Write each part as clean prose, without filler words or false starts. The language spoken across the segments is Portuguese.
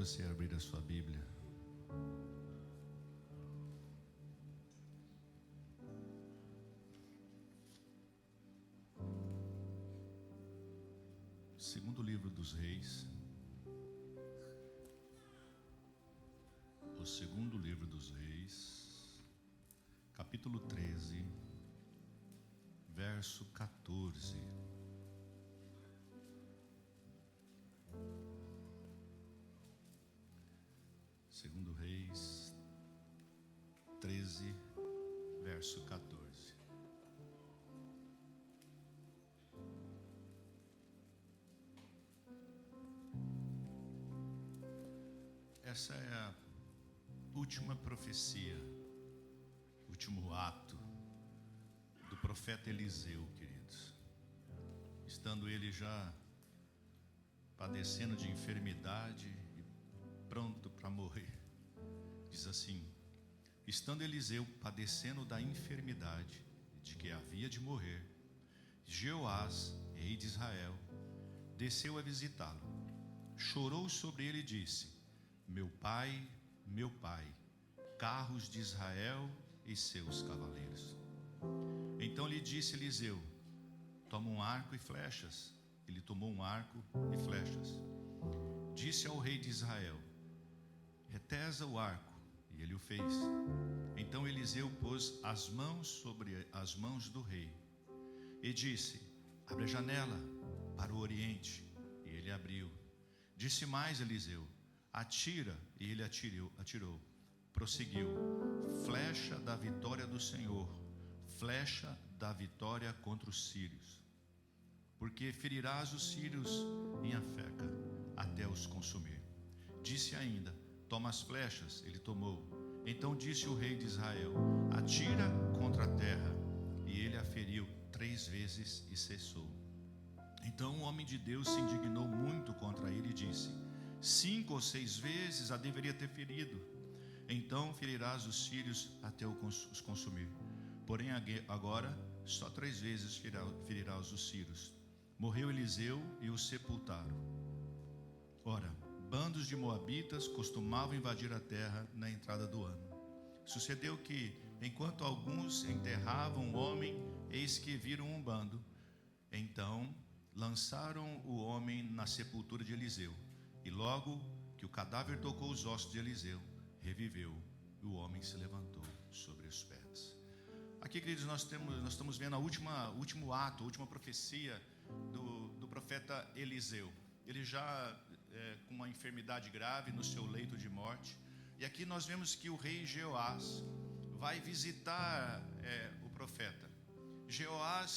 você abrir a sua Bíblia. Segundo livro dos Reis. O segundo livro dos Reis, capítulo 13, verso 14. Segundo Reis 13, verso 14. Essa é a última profecia, último ato do profeta Eliseu, queridos. Estando ele já padecendo de enfermidade e pronto para morrer. Diz assim: estando Eliseu padecendo da enfermidade de que havia de morrer, Jeoás, rei de Israel, desceu a visitá-lo. Chorou sobre ele e disse: meu pai, carros de Israel e seus cavaleiros. Então lhe disse Eliseu: toma um arco e flechas. Ele tomou um arco e flechas. Disse ao rei de Israel: retesa o arco. E ele o fez. Então Eliseu pôs as mãos sobre as mãos do rei e disse: abre a janela para o oriente. E ele abriu. Disse mais Eliseu: atira. E ele atirou. Prosseguiu: flecha da vitória do Senhor, flecha da vitória contra os sírios. Porque ferirás os sírios em Afeca, até os consumir. Disse ainda: toma as flechas. Ele tomou. Então disse o rei de Israel: atira contra a terra. E ele a feriu 3 vezes e cessou. Então o homem de Deus se indignou muito contra ele e disse: 5 ou 6 vezes a deveria ter ferido. Então ferirás os sírios até os consumir. Porém agora só 3 vezes ferirás os sírios. Morreu Eliseu e o sepultaram. Ora, bandos de moabitas costumavam invadir a terra na entrada do ano. Sucedeu que, enquanto alguns enterravam o homem, eis que viram um bando. Então lançaram o homem na sepultura de Eliseu. E logo que o cadáver tocou os ossos de Eliseu, reviveu, e o homem se levantou sobre os pés. Aqui, queridos, nós estamos vendo último ato, a última profecia do profeta Eliseu. Ele já com uma enfermidade grave no seu leito de morte. E aqui nós vemos que o rei Jeoás vai visitar o profeta. Jeoás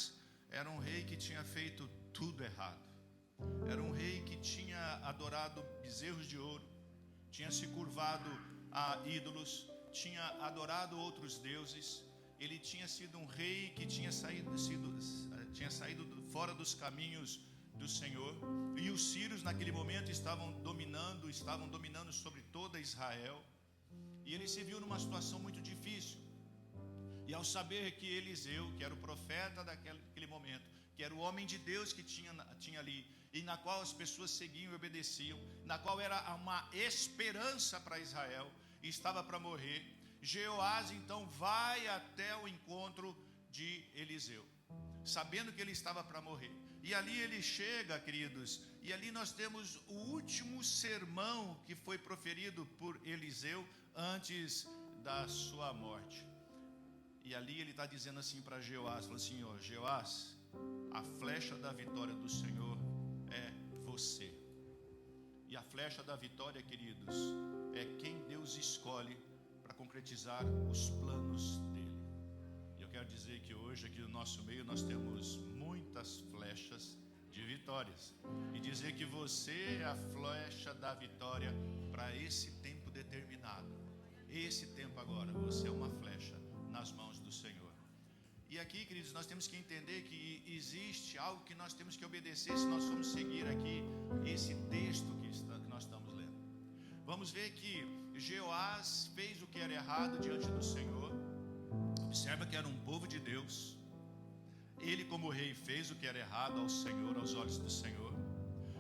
era um rei que tinha feito tudo errado. Era um rei que tinha adorado bezerros de ouro, tinha se curvado a ídolos, tinha adorado outros deuses. Ele tinha sido um rei que tinha saído fora dos caminhos do Senhor. E os sírios naquele momento estavam dominando sobre toda Israel. E ele se viu numa situação muito difícil. E ao saber que Eliseu, que era o profeta daquele momento, que era o homem de Deus que tinha ali, e na qual as pessoas seguiam e obedeciam, na qual era uma esperança para Israel, e estava para morrer, Jeoás então vai até o encontro de Eliseu, sabendo que ele estava para morrer. E ali ele chega, queridos, e ali nós temos o último sermão que foi proferido por Eliseu antes da sua morte. E ali ele está dizendo assim para Jeoás, falou assim: ó, Jeoás, a flecha da vitória do Senhor é você. E a flecha da vitória, queridos, é quem Deus escolhe para concretizar os planos dele. E eu quero dizer que hoje aqui no nosso meio nós temos muitas flechas de vitórias. E dizer que você é a flecha da vitória para esse tempo determinado. Esse tempo agora, você é uma flecha nas mãos do Senhor. E aqui, queridos, nós temos que entender que existe algo que nós temos que obedecer se nós formos seguir aqui esse texto que nós estamos lendo. Vamos ver que Jeoás fez o que era errado diante do Senhor. Observa que era um povo de Deus. Ele, como rei, fez o que era errado ao Senhor, aos olhos do Senhor.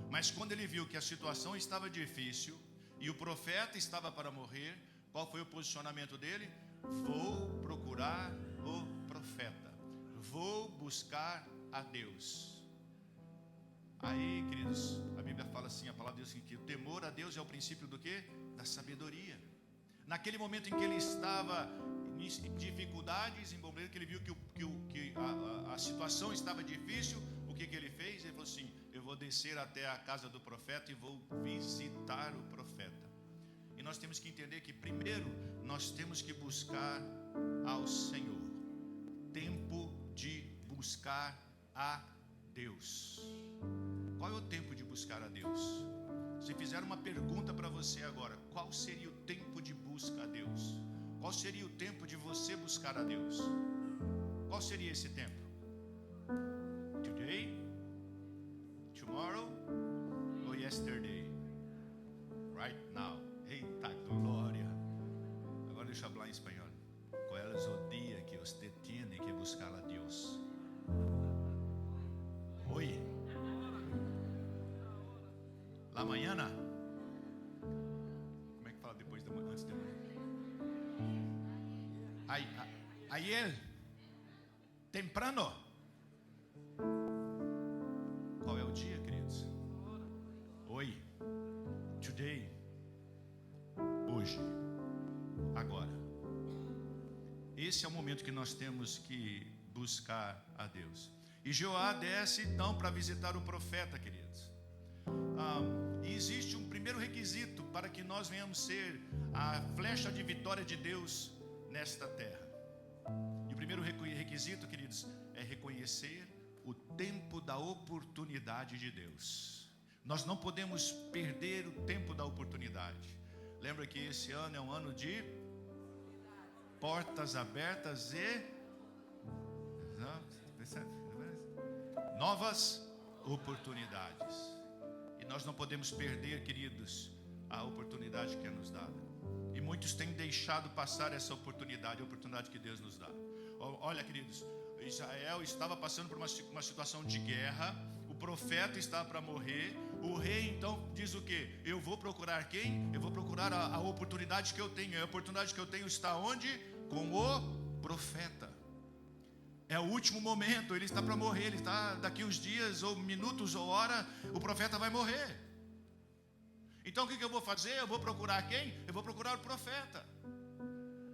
Mas quando ele viu que a situação estava difícil, e o profeta estava para morrer. Qual foi o posicionamento dele? Vou procurar o profeta, vou buscar a Deus. Aí, queridos, a Bíblia fala assim, a palavra de Deus diz que o temor a Deus é o princípio do quê? Da sabedoria. Naquele momento em que ele estava em dificuldades, em momento que ele viu que a situação estava difícil, o que ele fez? Ele falou assim, eu vou descer até a casa do profeta e vou visitar o profeta. E nós temos que entender que primeiro nós temos que buscar ao Senhor. Tempo de buscar a Deus. Qual é o tempo de buscar a Deus? Se fizer uma pergunta para você agora, qual seria o tempo de busca a Deus? Qual seria o tempo de você buscar a Deus? Qual seria esse tempo? Today? Tomorrow? Or yesterday? Right now. Eita glória! Agora deixa eu falar em espanhol. Qual é o dia que você tem que buscar a Deus? Hoje? La mañana? Como é que fala depois da manhã? Antes de manhã? Ayer? Temprano? Qual é o dia, queridos? Hoje? Today? Hoje? Agora? Esse é o momento que nós temos que buscar a Deus. E Jeoá desce então para visitar o profeta, queridos. E existe um primeiro requisito para que nós venhamos ser a flecha de vitória de Deus nesta terra. E o primeiro requisito, queridos, é reconhecer o tempo da oportunidade de Deus. Nós não podemos perder o tempo da oportunidade. Lembra que esse ano é um ano de portas abertas e novas oportunidades. E nós não podemos perder, queridos, a oportunidade que é nos dada. E muitos têm deixado passar essa oportunidade, a oportunidade que Deus nos dá. Olha, queridos, Israel estava passando por uma situação de guerra. O profeta estava para morrer. O rei então diz o quê? Eu vou procurar quem? Eu vou procurar a oportunidade que eu tenho. A oportunidade que eu tenho está onde? Com o profeta. É o último momento, ele está para morrer, ele está daqui uns dias, ou minutos, ou hora, o profeta vai morrer. Então o que eu vou fazer? Eu vou procurar quem? Eu vou procurar o profeta.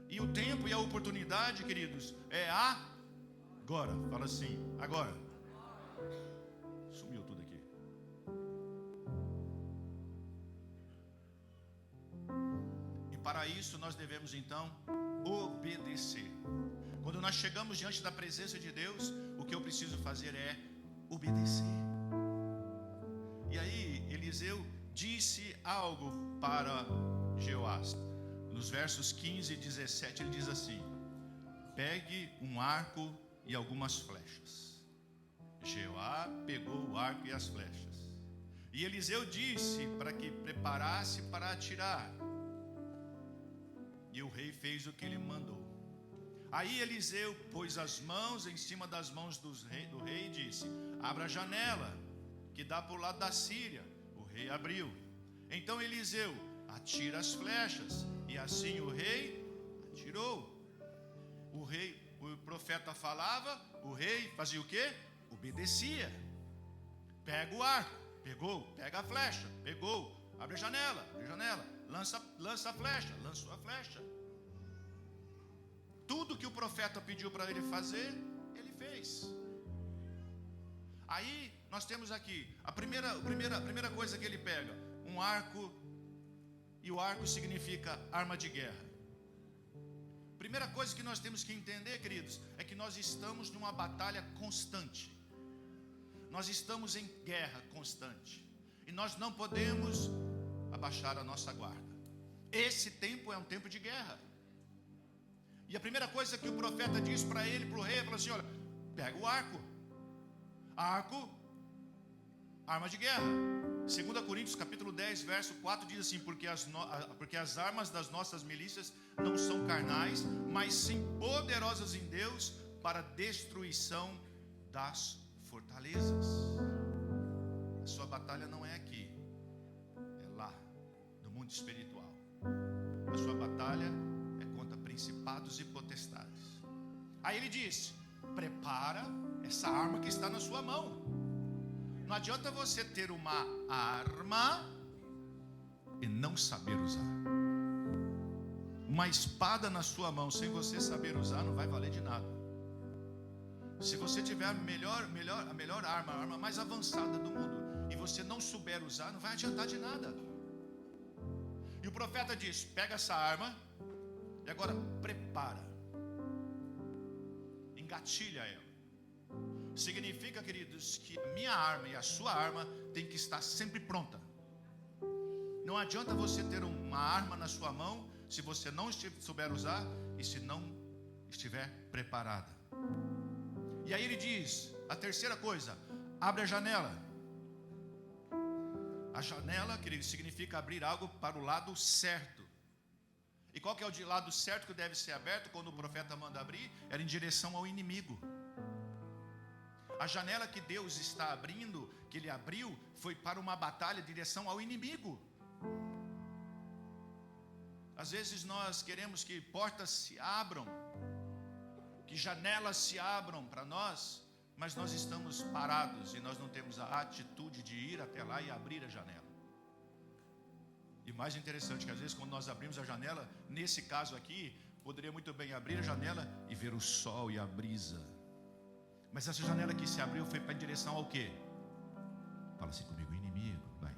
E o tempo e a oportunidade, queridos, é agora. Fala assim, agora. Sumiu tudo aqui. E para isso nós devemos então obedecer. Quando nós chegamos diante da presença de Deus, o que eu preciso fazer é obedecer. E aí Eliseu disse algo para Jeoás. Nos versos 15 e 17 ele diz assim: pegue um arco e algumas flechas. Jeoás pegou o arco e as flechas. E Eliseu disse para que preparasse para atirar. E o rei fez o que ele mandou. Aí Eliseu pôs as mãos em cima das mãos do rei e disse: abra a janela que dá para o lado da Síria. O rei abriu. Então Eliseu: atira as flechas. E assim o rei atirou. O profeta falava, o rei fazia o quê? Obedecia. Pega o arco, pegou. Pega a flecha, pegou. Abre a janela, lança a flecha, lançou a flecha. Tudo que o profeta pediu para ele fazer, ele fez. Aí nós temos aqui a primeira coisa que ele pega, um arco, e o arco significa arma de guerra. Primeira coisa que nós temos que entender, queridos, é que nós estamos numa batalha constante. Nós estamos em guerra constante. E nós não podemos abaixar a nossa guarda. Esse tempo é um tempo de guerra. E a primeira coisa que o profeta diz para ele, para o rei, falou assim: olha, pega o arco. Arco, arma de guerra. 2 Coríntios capítulo 10, verso 4 diz assim: porque as armas das nossas milícias não são carnais, mas sim poderosas em Deus para a destruição das fortalezas. A sua batalha não é aqui, é lá, no mundo mundo espiritual. A sua batalha é contra principados e potestades. Aí ele diz: prepara essa arma que está na sua mão. Não adianta você ter uma arma e não saber usar. Uma espada na sua mão sem você saber usar não vai valer de nada. Se você tiver a melhor arma, a arma mais avançada do mundo, e você não souber usar, não vai adiantar de nada. E o profeta diz: pega essa arma e agora prepara, engatilha ela. Significa, queridos, que a minha arma e a sua arma tem que estar sempre pronta. Não adianta você ter uma arma na sua mão se você não souber usar e se não estiver preparada. E aí ele diz, a terceira coisa: abre a janela. A janela, querido, significa abrir algo para o lado certo. E qual que é o lado certo que deve ser aberto quando o profeta manda abrir? Era em direção ao inimigo. A janela que Deus está abrindo, que ele abriu, foi para uma batalha em direção ao inimigo. Às vezes nós queremos que portas se abram, que janelas se abram para nós, mas nós estamos parados e nós não temos a atitude de ir até lá e abrir a janela. E mais interessante que às vezes quando nós abrimos a janela, nesse caso aqui, poderia muito bem abrir a janela e ver o sol e a brisa. Mas essa janela que se abriu foi para em direção ao quê? Fala assim comigo: inimigo. Vai.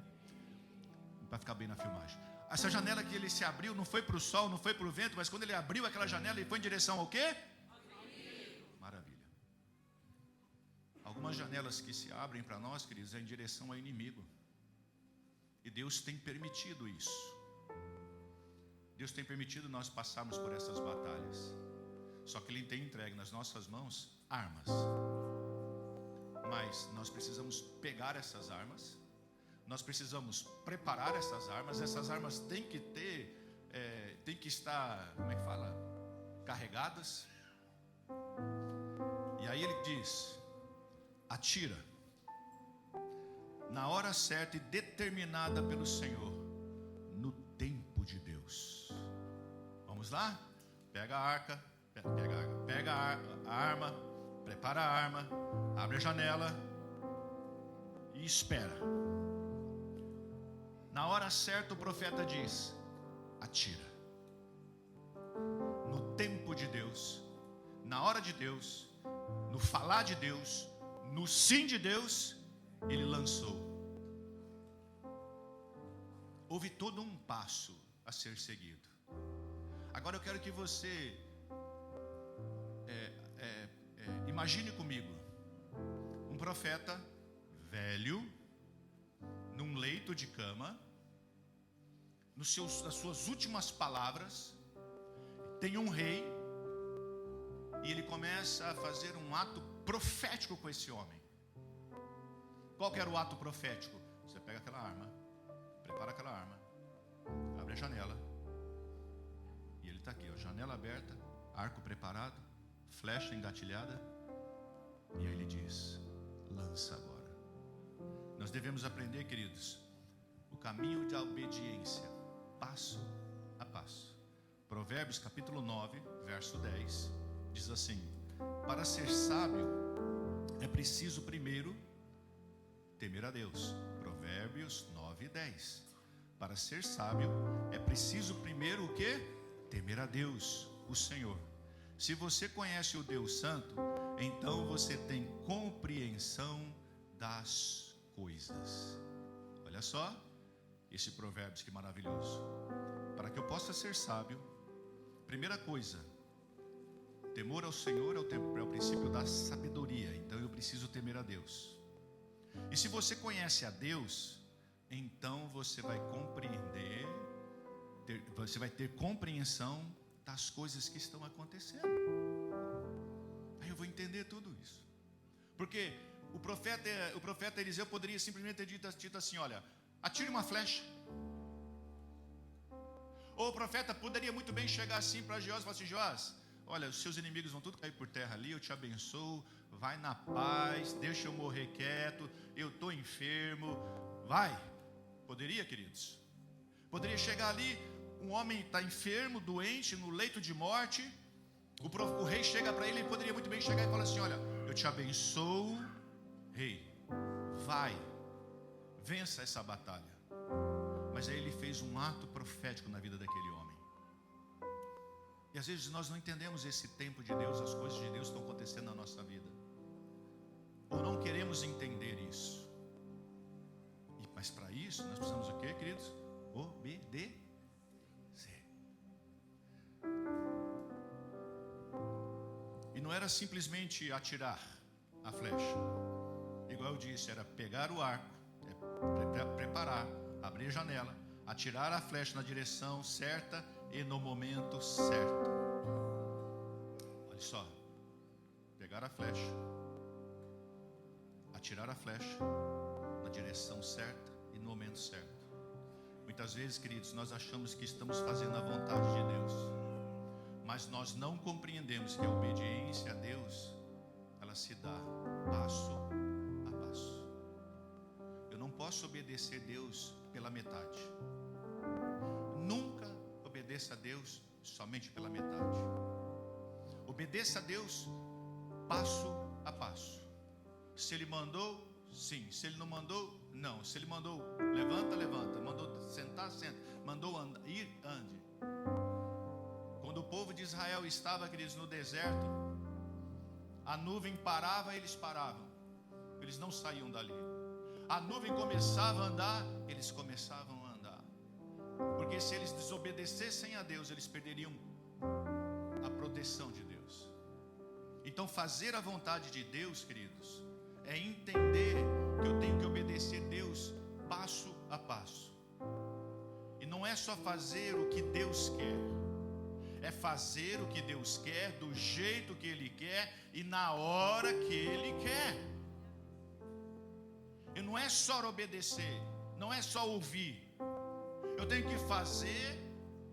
Para ficar bem na filmagem. Essa janela que ele se abriu não foi para o sol, não foi para o vento, mas quando ele abriu aquela janela, ele foi em direção ao quê? Maravilha. Algumas janelas que se abrem para nós, queridos, é em direção ao inimigo. E Deus tem permitido isso. Deus tem permitido nós passarmos por essas batalhas. Só que Ele tem entregue nas nossas mãos armas. Mas nós precisamos pegar essas armas. Nós precisamos preparar essas armas. Essas armas têm que tem que estar, como é que fala? Carregadas. E aí ele diz: atira na hora certa e determinada pelo Senhor, no tempo de Deus. Vamos lá? Pega a arca, pega a arma, prepara a arma, abre a janela e espera. Na hora certa o profeta diz: atira. No tempo de Deus, na hora de Deus, no falar de Deus, no sim de Deus, ele lançou. Houve todo um passo a ser seguido. Agora eu quero que você imagine comigo um profeta velho, num leito de cama, nas suas últimas palavras, tem um rei, e ele começa a fazer um ato profético com esse homem. Qual que era o ato profético? Você pega aquela arma, prepara aquela arma, abre a janela, e ele está aqui, ó, janela aberta, arco preparado, flecha engatilhada, e aí ele diz: lança agora. Nós devemos aprender, queridos, o caminho da obediência, passo a passo. Provérbios capítulo 9, verso 10, diz assim: para ser sábio é preciso primeiro temer a Deus. Provérbios 9, 10. Para ser sábio é preciso primeiro o quê? Temer a Deus, o Senhor. Se você conhece o Deus Santo, então você tem compreensão das coisas. Olha só esse Provérbios, que maravilhoso. Para que eu possa ser sábio, primeira coisa, temor ao Senhor é o princípio da sabedoria. Então eu preciso temer a Deus. E se você conhece a Deus, então você vai compreender, você vai ter compreensão das coisas que estão acontecendo. Aí eu vou entender tudo isso. Porque o profeta Eliseu poderia simplesmente ter dito assim: olha, atire uma flecha. Ou o profeta poderia muito bem chegar assim para Joás e falar assim: Joás, olha, os seus inimigos vão tudo cair por terra ali, eu te abençoo, vai na paz, deixa eu morrer quieto, eu estou enfermo, vai. Poderia, queridos? Poderia chegar ali, um homem está enfermo, doente, no leito de morte. O rei chega para ele poderia muito bem chegar e falar assim: olha, eu te abençoo, rei, vai, vença essa batalha. Mas aí ele fez um ato profético na vida daquele homem. E às vezes nós não entendemos esse tempo de Deus, as coisas de Deus estão acontecendo na nossa vida, ou não queremos entender isso. Mas para isso nós precisamos o quê, queridos? Obedecer. E não era simplesmente atirar a flecha, igual eu disse, era pegar o arco, preparar, abrir a janela, atirar a flecha na direção certa e no momento certo. Olha só, pegar a flecha, atirar a flecha na direção certa e no momento certo. Muitas vezes, queridos, nós achamos que estamos fazendo a vontade de Deus, mas nós não compreendemos que a obediência a Deus, ela se dá passo a passo. Eu não posso obedecer a Deus pela metade. Nunca obedeça a Deus somente pela metade. Obedeça a Deus passo a passo. Se Ele mandou, sim. Se Ele não mandou, não. Se Ele mandou levanta, levanta. Mandou sentar, senta. Mandou ir, ande. Quando o povo de Israel estava, queridos, no deserto, a nuvem parava, eles paravam. Eles não saíam dali. A nuvem começava a andar, eles começavam a andar. Porque se eles desobedecessem a Deus, eles perderiam a proteção de Deus. Então fazer a vontade de Deus, queridos, é entender que eu tenho que obedecer a Deus passo a passo. E não é só fazer o que Deus quer, é fazer o que Deus quer, do jeito que Ele quer e na hora que Ele quer. E não é só obedecer, não é só ouvir. Eu tenho que fazer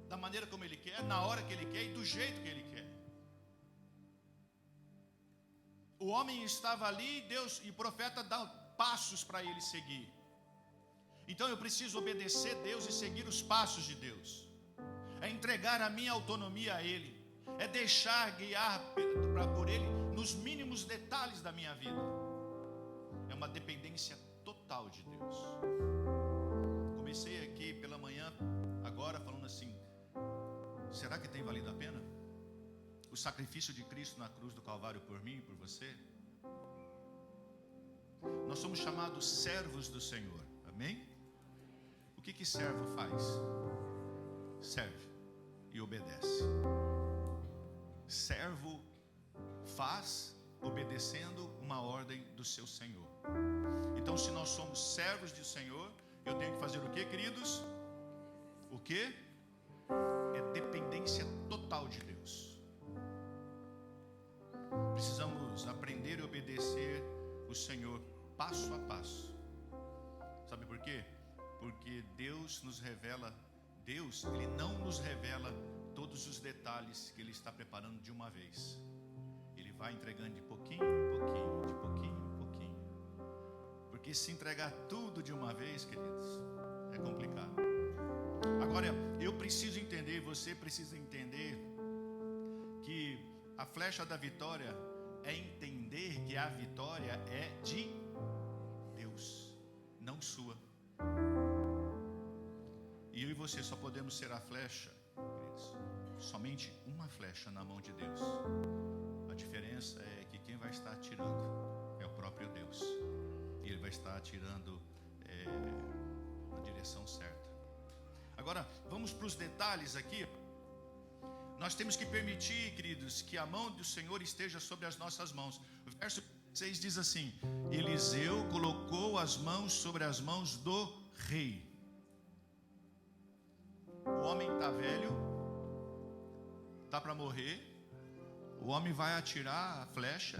da maneira como Ele quer, na hora que Ele quer e do jeito que Ele quer. O homem estava ali, Deus e o profeta dá passos para ele seguir. Então eu preciso obedecer a Deus e seguir os passos de Deus. É entregar a minha autonomia a Ele. É deixar guiar por Ele nos mínimos detalhes da minha vida. É uma dependência total de Deus. Comecei aqui pela manhã, agora falando assim: será que tem valido a pena? O sacrifício de Cristo na cruz do Calvário por mim e por você? Nós somos chamados servos do Senhor, amém? O que servo faz? Serve e obedece. Servo faz obedecendo uma ordem do seu Senhor. Então, se nós somos servos do Senhor, eu tenho que fazer o que, queridos? O que? É dependência total de Deus. Precisamos aprender e obedecer o Senhor passo a passo. Sabe por quê? Porque Deus nos revela, Deus, Ele não nos revela todos os detalhes que Ele está preparando de uma vez. Ele vai entregando de pouquinho em pouquinho, de pouquinho em pouquinho. Porque se entregar tudo de uma vez, queridos, é complicado. Agora, eu preciso entender, você precisa entender que a flecha da vitória é entender que a vitória é de Deus, não sua. E eu e você só podemos ser a flecha, queridos, somente uma flecha na mão de Deus. A diferença é que quem vai estar atirando é o próprio Deus. E Ele vai estar atirando na direção certa. Agora, vamos para os detalhes aqui. Nós temos que permitir, queridos, que a mão do Senhor esteja sobre as nossas mãos. O verso 6 diz assim: Eliseu colocou as mãos sobre as mãos do rei. O homem está velho, está para morrer. O homem vai atirar a flecha.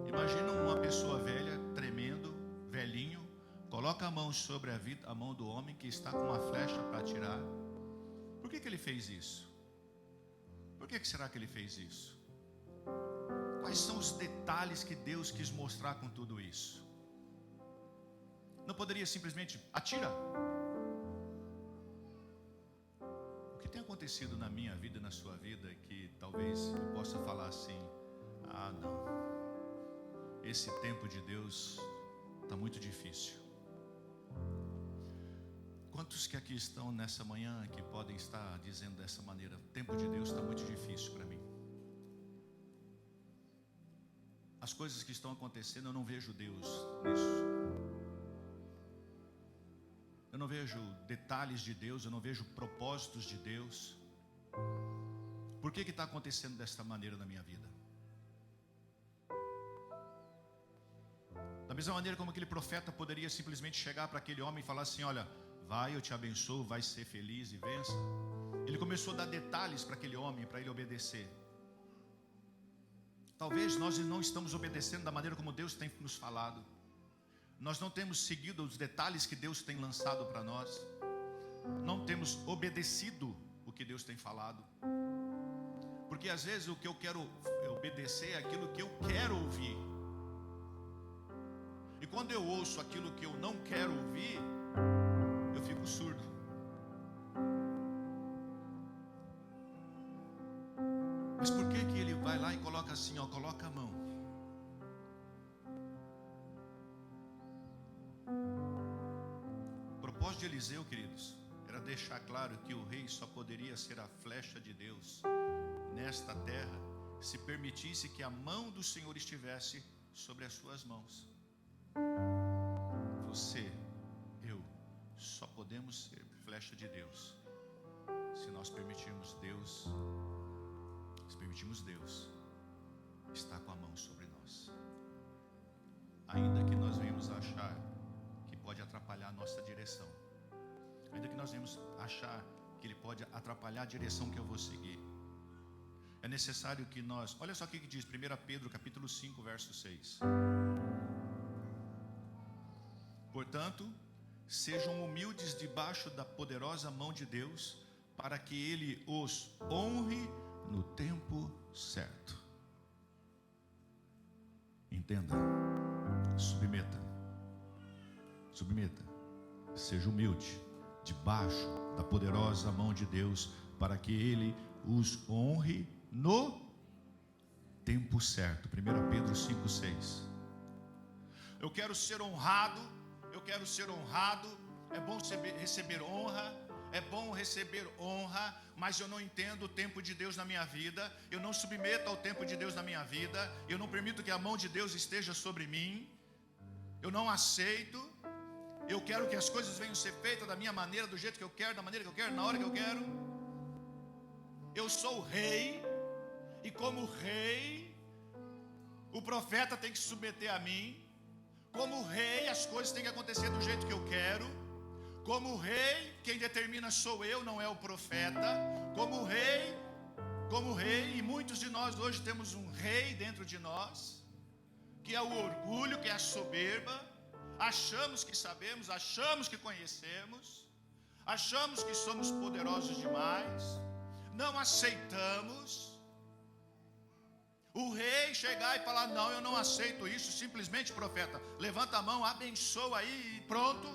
Imagina uma pessoa velha, tremendo, velhinho, coloca a mão sobre a mão do homem que está com uma flecha para atirar. Por que ele fez isso? Por que será que ele fez isso? Quais são os detalhes que Deus quis mostrar com tudo isso? Não poderia simplesmente atirar? acontecido na minha vida e na sua vida que talvez eu possa falar assim: ah, não, esse tempo de Deus está muito difícil? Quantos que aqui estão nessa manhã que podem estar dizendo dessa maneira: o tempo de Deus está muito difícil para mim? As coisas que estão acontecendo, eu não vejo Deus nisso. Eu não vejo detalhes de Deus, eu não vejo propósitos de Deus. Por que está acontecendo desta maneira na minha vida? Da mesma maneira como aquele profeta poderia simplesmente chegar para aquele homem e falar assim: olha, vai, eu te abençoo, vai ser feliz e vença. Ele começou a dar detalhes para aquele homem, para ele obedecer. Talvez nós não estamos obedecendo da maneira como Deus tem nos falado. Nós não temos seguido os detalhes que Deus tem lançado para nós. Não temos obedecido o que Deus tem falado. Porque às vezes o que eu quero obedecer é aquilo que eu quero ouvir. E quando eu ouço aquilo que eu não quero ouvir, eu fico surdo. Mas por que ele vai lá e coloca assim, ó, coloca a mão? O propósito de Eliseu, queridos, era deixar claro que o rei só poderia ser a flecha de Deus nesta terra se permitisse que a mão do Senhor estivesse sobre as suas mãos. Você, eu, só podemos ser flecha de Deus se nós permitirmos Deus estar com a mão sobre nós. Ainda que nós venhamos achar que pode atrapalhar a nossa direção, ainda que nós venhamos achar que ele pode atrapalhar a direção que eu vou seguir, é necessário que nós, olha só o que diz 1 Pedro capítulo 5, verso 6. Portanto, sejam humildes debaixo da poderosa mão de Deus, para que Ele os honre no tempo certo. Entenda, submeta, seja humilde debaixo da poderosa mão de Deus, para que Ele os honre no tempo certo. 1 Pedro 5,6. Eu quero ser honrado. É bom receber honra, mas eu não entendo o tempo de Deus na minha vida. Eu não submeto ao tempo de Deus na minha vida. Eu não permito que a mão de Deus esteja sobre mim. Eu não aceito. Eu quero que as coisas venham ser feitas da minha maneira, do jeito que eu quero, da maneira que eu quero, na hora que eu quero. Eu sou o rei, e como rei, o profeta tem que se submeter a mim. Como rei, as coisas têm que acontecer do jeito que eu quero. Como rei, quem determina sou eu, não é o profeta. Como rei, e muitos de nós hoje temos um rei dentro de nós, que é o orgulho, que é a soberba. Achamos que sabemos, achamos que conhecemos, achamos que somos poderosos demais, não aceitamos. O rei chegar e falar: não, eu não aceito isso. Simplesmente, profeta, levanta a mão, abençoa aí e pronto.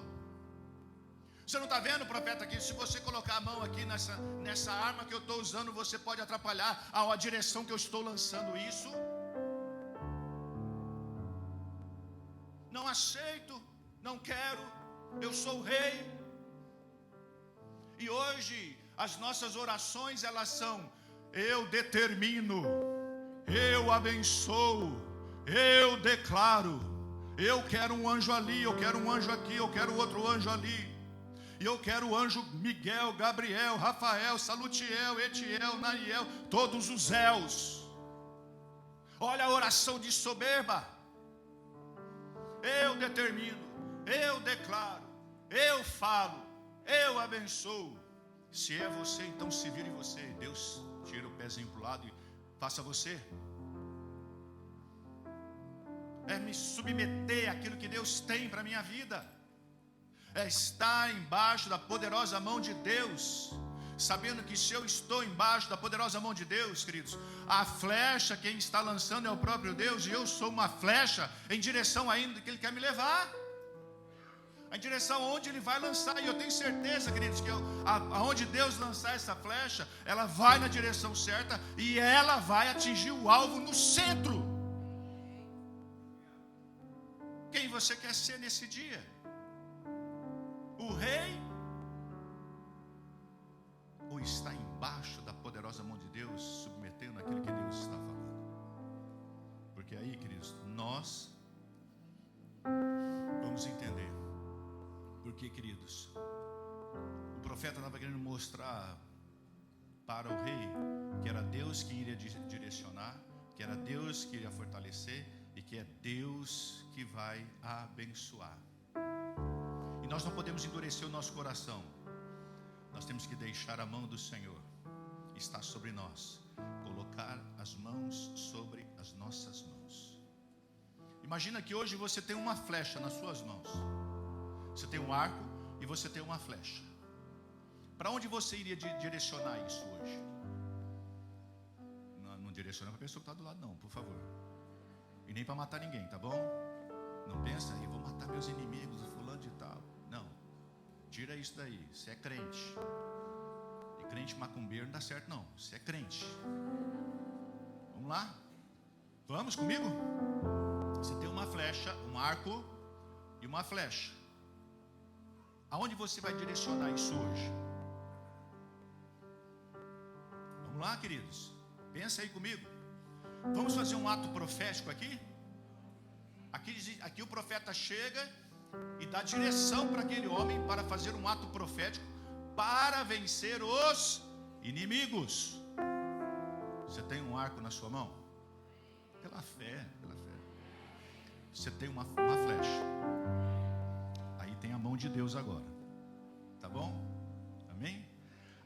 Você não está vendo, profeta, aqui? Se você colocar a mão aqui nessa arma que eu estou usando, você pode atrapalhar a direção que eu estou lançando isso. Não aceito, não quero, eu sou o rei. E hoje as nossas orações, elas são: eu determino, eu abençoo, eu declaro, eu quero um anjo ali, eu quero um anjo aqui, eu quero outro anjo ali, e eu quero o anjo Miguel, Gabriel, Rafael, Salutiel, Etiel, Nariel, todos os éus. Olha a oração de soberba. Eu determino, eu declaro, eu falo, eu abençoo. Se é você, então se vire você. Deus tira o pezinho para o lado e faça você. É me submeter àquilo que Deus tem para a minha vida. É estar embaixo da poderosa mão de Deus, sabendo que se eu estou embaixo da poderosa mão de Deus, queridos, a flecha quem está lançando é o próprio Deus, e eu sou uma flecha em direção ainda que Ele quer me levar. em direção aonde ele vai lançar. E eu tenho certeza, queridos, que aonde Deus lançar essa flecha, ela vai na direção certa e ela vai atingir o alvo no centro. Quem você quer ser nesse dia? O rei? Ou está embaixo da poderosa mão de Deus, submetendo aquilo que Deus está falando? Porque aí, queridos, nós vamos entender. Porque, queridos, o profeta estava querendo mostrar para o rei que era Deus que iria direcionar, que era Deus que iria fortalecer e que é Deus que vai abençoar. E nós não podemos endurecer o nosso coração. Nós temos que deixar a mão do Senhor estar sobre nós, colocar as mãos sobre as nossas mãos. Imagina que hoje você tem uma flecha nas suas mãos. Você tem um arco e você tem uma flecha. Para onde você iria direcionar isso hoje? Não direciona para a pessoa que está do lado, não, por favor. E nem para matar ninguém, tá bom? Não pensa aí, vou matar meus inimigos, o fulano de tal. Não, tira isso daí. Você é crente. E crente macumbeiro não dá certo não. Você é crente. Vamos lá? Vamos comigo? Você tem uma flecha, um arco e uma flecha. Aonde você vai direcionar isso hoje? Vamos lá, queridos? Pensa aí comigo. Vamos fazer um ato profético aqui? Aqui o profeta chega e dá direção para aquele homem para fazer um ato profético para vencer os inimigos. Você tem um arco na sua mão? Pela fé, pela fé. Você tem uma flecha. Aí tem a mão de Deus agora. Tá bom? Amém?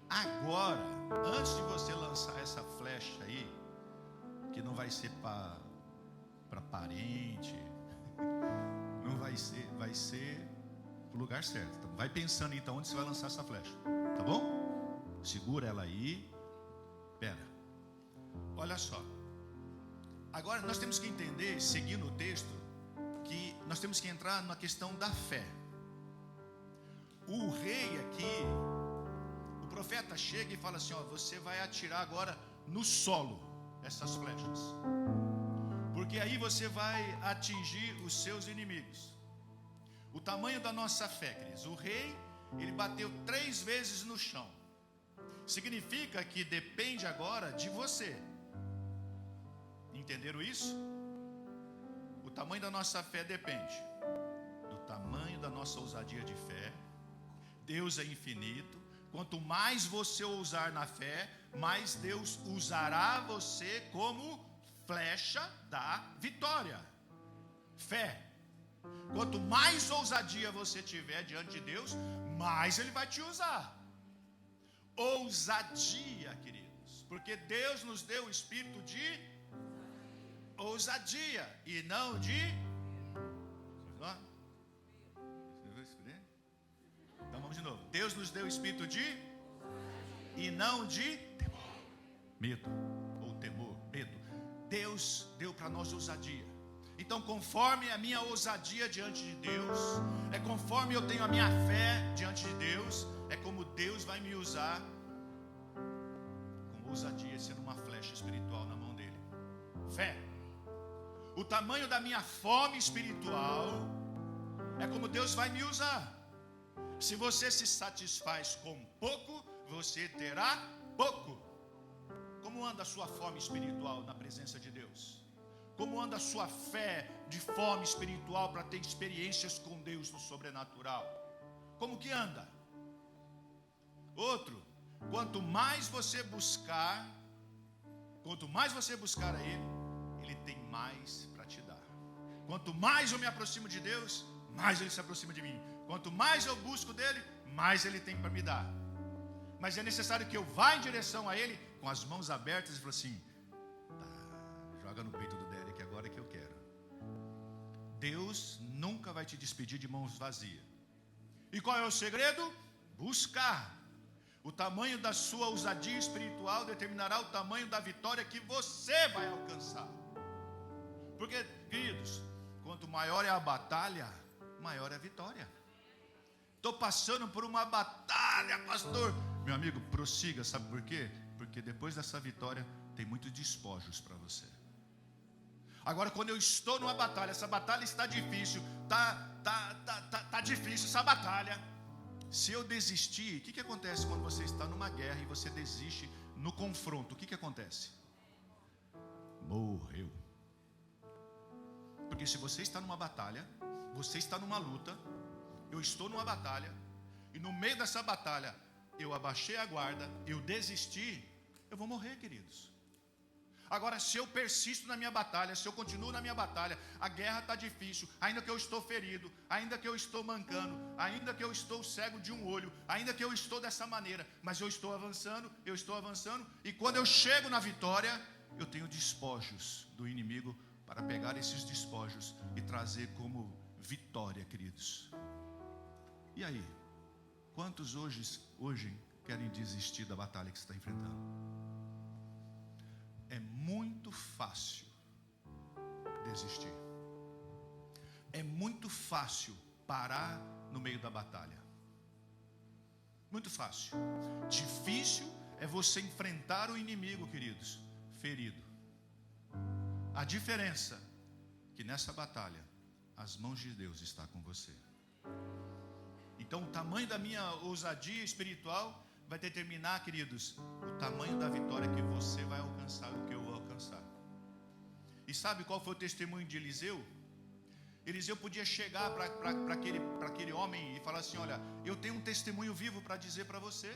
Agora, antes de você lançar essa flecha aí, que não vai ser para parente, não vai ser pro lugar certo. Então, vai pensando então onde você vai lançar essa flecha. Tá bom? Segura ela aí. Pera. Olha só. Agora nós temos que entender, seguindo o texto, que nós temos que entrar na questão da fé. O rei aqui, o profeta chega e fala assim, ó, você vai atirar agora no solo essas flechas, porque aí você vai atingir os seus inimigos. O tamanho da nossa fé, queridos. O rei, ele bateu 3 vezes no chão. Significa que depende agora de você. Entenderam isso? O tamanho da nossa fé depende do tamanho da nossa ousadia de fé. Deus é infinito. Quanto mais você ousar na fé, mais Deus usará você como flecha da vitória. Fé. Quanto mais ousadia você tiver diante de Deus, mais Ele vai te usar. Ousadia, queridos. Porque Deus nos deu o espírito de ousadia e não de... Então vamos de novo. Deus nos deu o espírito de... e não de temor. Medo ou temor, medo. Deus deu para nós ousadia. Então, conforme a minha ousadia diante de Deus, é conforme eu tenho a minha fé diante de Deus, é como Deus vai me usar com ousadia, sendo uma flecha espiritual na mão dele. Fé. O tamanho da minha fome espiritual é como Deus vai me usar. Se você se satisfaz com pouco, você terá pouco. Como anda a sua fome espiritual na presença de Deus? Como anda a sua fé de fome espiritual para ter experiências com Deus no sobrenatural? Como que anda? Outro, quanto mais você buscar a Ele, Ele tem mais para te dar. Quanto mais eu me aproximo de Deus, mais Ele se aproxima de mim. Quanto mais eu busco dEle, mais Ele tem para me dar. Mas é necessário que eu vá em direção a Ele com as mãos abertas e fale assim, joga no peito do Derek, agora é que eu quero. Deus nunca vai te despedir de mãos vazias. E qual é o segredo? Buscar. O tamanho da sua ousadia espiritual determinará o tamanho da vitória que você vai alcançar. Porque, queridos, quanto maior é a batalha, maior é a vitória. estou passando por uma batalha, pastor. Meu amigo, prossiga, sabe por quê? Porque depois dessa vitória tem muitos despojos para você. Agora, quando eu estou numa batalha, essa batalha está difícil, tá difícil essa batalha. Se eu desistir, o que acontece quando você está numa guerra e você desiste no confronto? O que acontece? Morreu. Porque se você está numa batalha, você está numa luta, eu estou numa batalha, e no meio dessa batalha, eu abaixei a guarda, eu desisti, eu vou morrer, queridos. Agora, se eu persisto na minha batalha, se eu continuo na minha batalha, a guerra está difícil, ainda que eu estou ferido, ainda que eu estou mancando, ainda que eu estou cego de um olho, ainda que eu estou dessa maneira, mas eu estou avançando, e quando eu chego na vitória, eu tenho despojos do inimigo para pegar esses despojos e trazer como vitória, queridos. E aí? Quantos hoje querem desistir da batalha que você está enfrentando? É muito fácil desistir. É muito fácil parar no meio da batalha. Muito fácil. Difícil é você enfrentar o inimigo, queridos, ferido. A diferença é que nessa batalha, as mãos de Deus estão com você. Então o tamanho da minha ousadia espiritual vai determinar, queridos, o tamanho da vitória que você vai alcançar, o que eu vou alcançar. E sabe qual foi o testemunho de Eliseu? Eliseu podia chegar para aquele homem e falar assim: olha, eu tenho um testemunho vivo para dizer para você.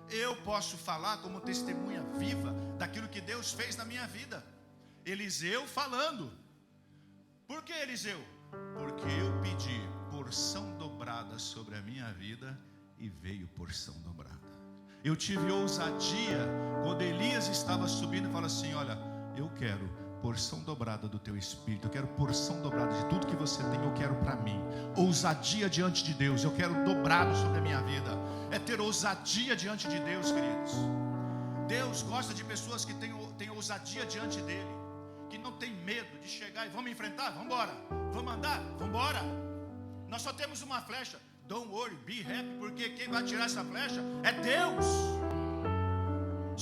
Eu posso falar como testemunha viva daquilo que Deus fez na minha vida. Eliseu falando. Por que, Eliseu? Porque eu pedi porção dobrada sobre a minha vida e veio porção dobrada. Eu tive ousadia quando Elias estava subindo e falou assim: olha, eu quero porção dobrada do teu espírito, eu quero porção dobrada de tudo que você tem, eu quero para mim. Ousadia diante de Deus, eu quero dobrado sobre a minha vida. É ter ousadia diante de Deus, queridos. Deus gosta de pessoas que têm ousadia diante dele, que não tem medo de chegar e vamos enfrentar, vamos embora, vamos andar, vamos embora. Nós só temos uma flecha. Don't worry, be happy, porque quem vai tirar essa flecha é Deus.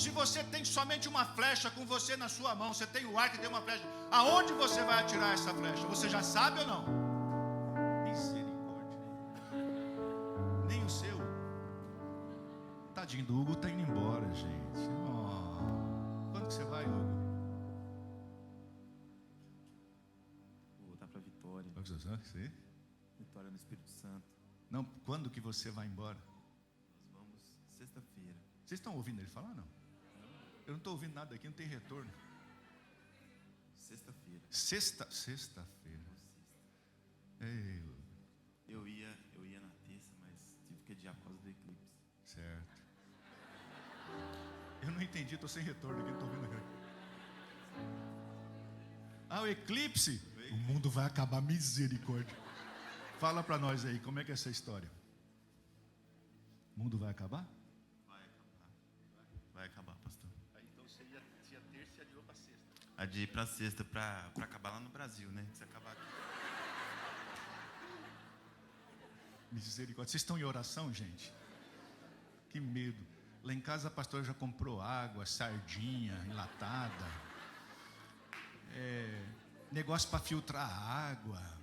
Se você tem somente uma flecha com você na sua mão, você tem o arco e tem uma flecha, aonde você vai atirar essa flecha? Você já sabe ou não? Misericórdia. Nem o seu. Tadinho do Hugo está indo embora, gente. Oh. Quando que você vai, Hugo? Vou voltar para Vitória. Você? Vitória no Espírito Santo. Não, quando que você vai embora? Nós vamos sexta-feira. Vocês estão ouvindo ele falar, não? Eu não estou ouvindo nada aqui, não tem retorno. Sexta-feira. Sexta-feira. Ei, eu ia na terça, mas tive que adiar por causa do eclipse. Certo. Eu não entendi, estou sem retorno aqui, não estou ouvindo aqui. Ah, o eclipse? O mundo vai acabar, misericórdia. Fala para nós aí, como é que é essa história? O mundo vai acabar? Vai acabar, pastor. Então você ia terça e adiou para sexta. Adiei para sexta, para acabar lá no Brasil, né? Se acabar aqui. Misericórdia. Vocês estão em oração, gente? Que medo. Lá em casa a pastora já comprou água, sardinha enlatada, negócio para filtrar água,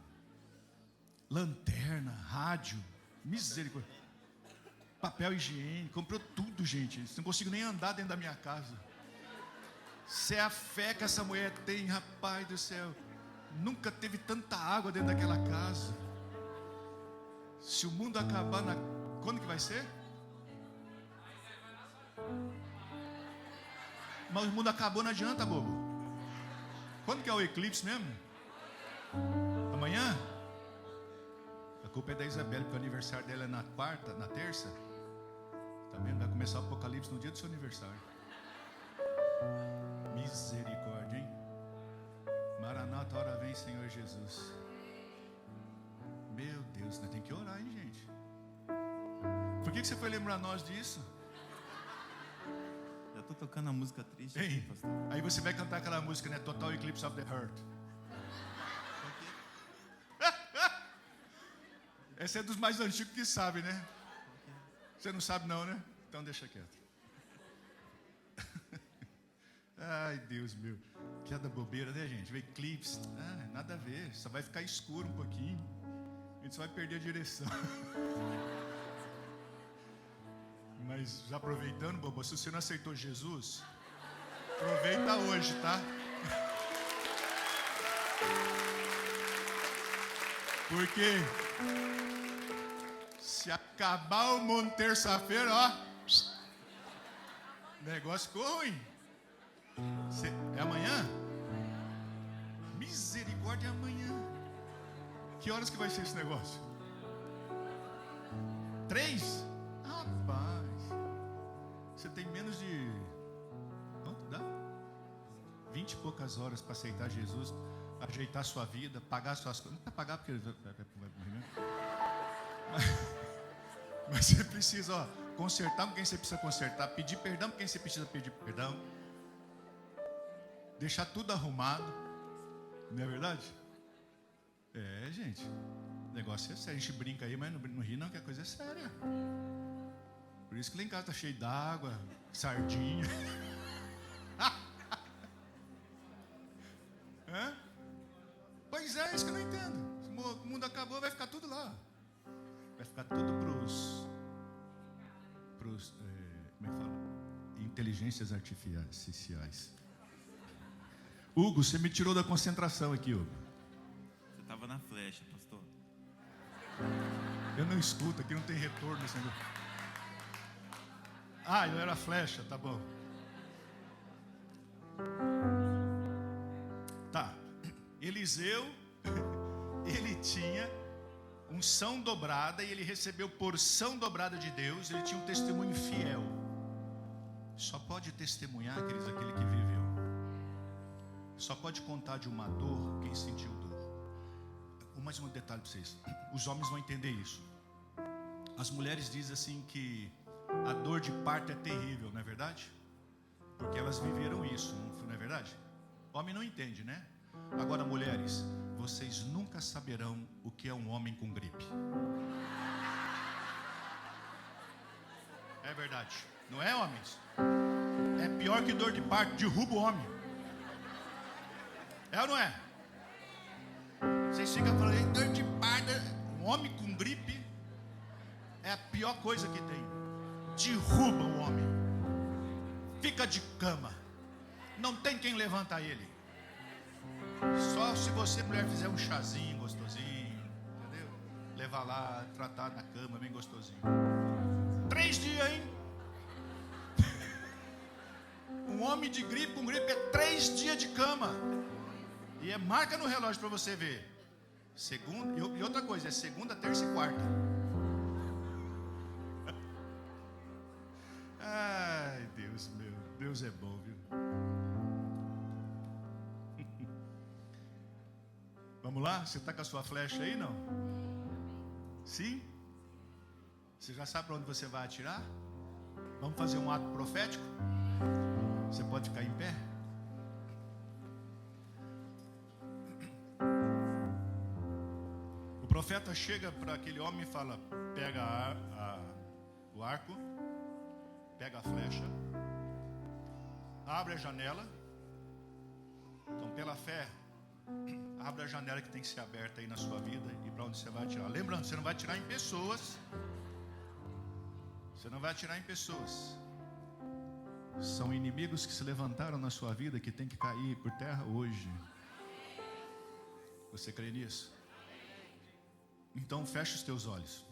lanterna, rádio, misericórdia, papel higiênico, comprou tudo, gente. Não consigo nem andar dentro da minha casa. Se é a fé que essa mulher tem, rapaz do céu, nunca teve tanta água dentro daquela casa. Se o mundo acabar quando que vai ser? Mas o mundo acabou, não adianta, bobo. Quando que é o eclipse mesmo? Amanhã? A culpa é da Isabela, porque o aniversário dela é na quarta, na terça. Tá vendo? Vai começar o apocalipse no dia do seu aniversário. Misericórdia, hein? Maranata, hora vem, Senhor Jesus. Meu Deus, nós temos que orar, hein, gente? Por que você foi lembrar nós disso? Já estou tocando a música triste. Ei, aqui, pastor. aí você vai cantar aquela música, né? Total Eclipse of the Heart. Essa é dos mais antigos que sabem, né? Você não sabe não, né? Então deixa quieto. Ai, Deus meu. Piada bobeira, né, gente? Vê eclipse. Nada a ver. Só vai ficar escuro um pouquinho. A gente só vai perder a direção. Mas já aproveitando, bobo, se você não aceitou Jesus, aproveita hoje, tá? Porque se acabar o mundo terça-feira, ó, o negócio ficou ruim. É amanhã? Misericórdia, é amanhã. Que horas que vai ser esse negócio? 3? Rapaz, você tem menos de... quanto dá? 20 e poucas horas para aceitar Jesus, ajeitar sua vida, pagar suas coisas. Não vai pagar porque ele vai morrer mesmo. Mas você precisa, ó, consertar com quem você precisa consertar, pedir perdão com quem você precisa pedir perdão, deixar tudo arrumado. Não é verdade? É, gente, o negócio é sério. A gente brinca aí, mas não ri não, que a coisa é séria. Por isso que lá em casa tá cheio d'água, sardinha. Hã? Pois é, isso que eu não entendo. O mundo acabou, vai ficar tudo lá. Vai ficar tudo pros como é que fala? Inteligências artificiais. Hugo, você me tirou da concentração aqui, Hugo. Você estava na flecha, pastor. Eu não escuto, aqui não tem retorno nesse negócio. Eu era flecha, tá bom. Tá. Eliseu, ele tinha unção dobrada e ele recebeu porção dobrada de Deus. Ele tinha um testemunho fiel. Só pode testemunhar, queridos, aquele que viveu. Só pode contar de uma dor quem sentiu dor. Mais um detalhe para vocês. Os homens vão entender isso. As mulheres dizem assim que a dor de parto é terrível, não é verdade? Porque elas viveram isso, não é verdade? Homem não entende, né? Agora, mulheres, vocês nunca saberão o que é um homem com gripe. É verdade. Não é, homens? É pior que dor de parto, derruba o homem. É ou não é? Vocês ficam falando, dor de parto, um homem com gripe é a pior coisa que tem. Derruba o homem. Fica de cama. Não tem quem levanta ele. Só se você, mulher, fizer um chazinho gostosinho, entendeu? Levar lá, tratar na cama, bem gostosinho. 3 dias, hein? Um homem de gripe com gripe é 3 dias de cama. E é marca no relógio para você ver. Segunda, e outra coisa, é segunda, terça e quarta. Ai, Deus meu, Deus é bom, viu? Vamos lá? Você está com a sua flecha aí, não? Sim? Você já sabe para onde você vai atirar? Vamos fazer um ato profético? Você pode ficar em pé? O profeta chega para aquele homem e fala: pega o arco, pega a flecha, abre a janela. Então, pela fé, abre a janela que tem que ser aberta aí na sua vida e para onde você vai atirar. Lembrando, você não vai atirar em pessoas. Você não vai atirar em pessoas. São inimigos que se levantaram na sua vida que tem que cair por terra hoje. Você crê nisso? Então fecha os teus olhos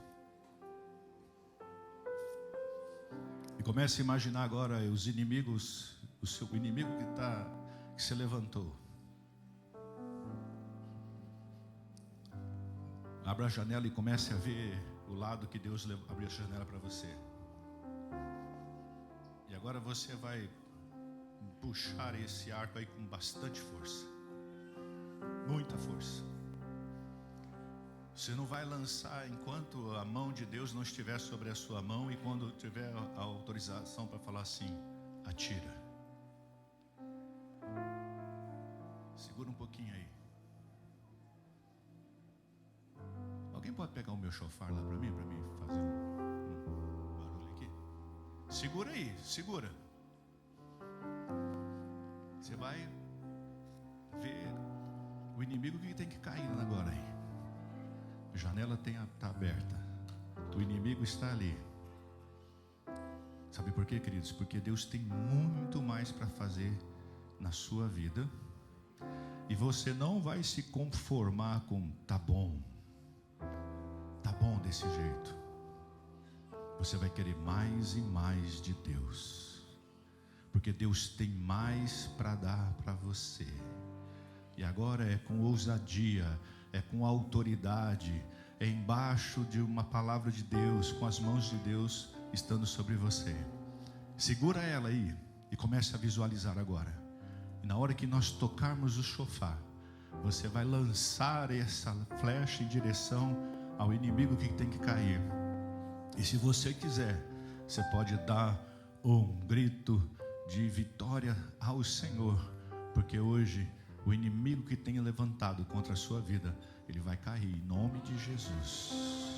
e comece a imaginar agora os inimigos, o inimigo que se levantou. Abra a janela e comece a ver o lado que Deus abriu a janela para você. E agora você vai puxar esse arco aí com bastante força. Muita força. Você não vai lançar enquanto a mão de Deus não estiver sobre a sua mão e quando tiver a autorização para falar assim, atira. Segura um pouquinho aí. Alguém pode pegar o meu chofar lá para mim fazer um barulho aqui? Segura aí, segura. Você vai ver o inimigo que tem que cair agora aí. A janela está aberta. O inimigo está ali. Sabe por quê, queridos? Porque Deus tem muito mais para fazer na sua vida. E você não vai se conformar com tá bom desse jeito. Você vai querer mais e mais de Deus, porque Deus tem mais para dar para você. E agora é com ousadia, é com autoridade, é embaixo de uma palavra de Deus, com as mãos de Deus estando sobre você. Segura ela aí e comece a visualizar agora. E na hora que nós tocarmos o chofar, você vai lançar essa flecha em direção ao inimigo que tem que cair. E se você quiser, você pode dar um grito de vitória ao Senhor, porque hoje o inimigo que tem levantado contra a sua vida, ele vai cair em nome de Jesus.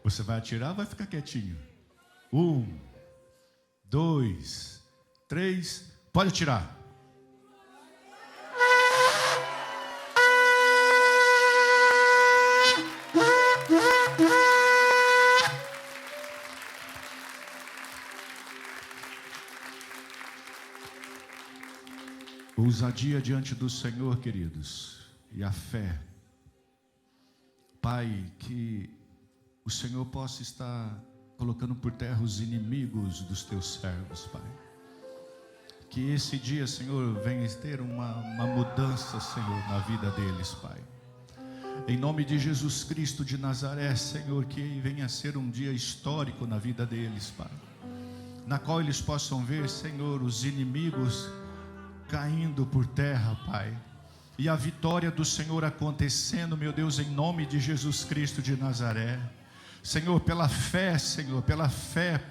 Você vai atirar ou vai ficar quietinho? 1, 2, 3, pode atirar. Ousadia diante do Senhor, queridos, e a fé. Pai, que o Senhor possa estar colocando por terra os inimigos dos teus servos, Pai. Que esse dia, Senhor, venha ter uma mudança, Senhor, na vida deles, Pai. Em nome de Jesus Cristo de Nazaré, Senhor, que venha ser um dia histórico na vida deles, Pai. Na qual eles possam ver, Senhor, os inimigos caindo por terra, Pai. E a vitória do Senhor acontecendo, meu Deus, em nome de Jesus Cristo de Nazaré. Senhor, pela fé,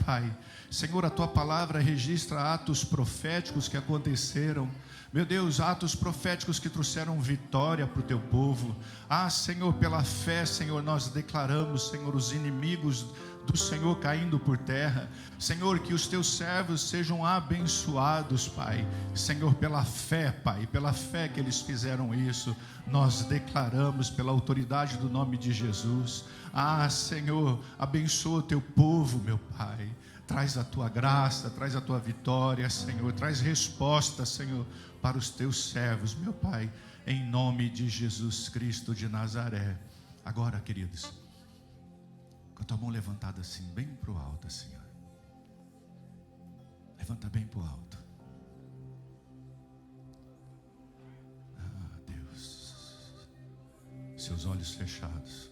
Pai. Senhor, a Tua palavra registra atos proféticos que aconteceram. Meu Deus, atos proféticos que trouxeram vitória para o Teu povo. Senhor, pela fé, Senhor, nós declaramos, Senhor, os inimigos do Senhor caindo por terra. Senhor, que os Teus servos sejam abençoados, Pai. Senhor, pela fé, Pai, pela fé que eles fizeram isso, nós declaramos pela autoridade do nome de Jesus. Senhor, abençoa o Teu povo, meu Pai. Traz a Tua graça, traz a Tua vitória, Senhor. Traz resposta, Senhor, para os Teus servos, meu Pai. Em nome de Jesus Cristo de Nazaré. Agora, queridos, com a tua mão levantada assim, bem para o alto, Senhor. Levanta bem para o alto. Deus. Seus olhos fechados.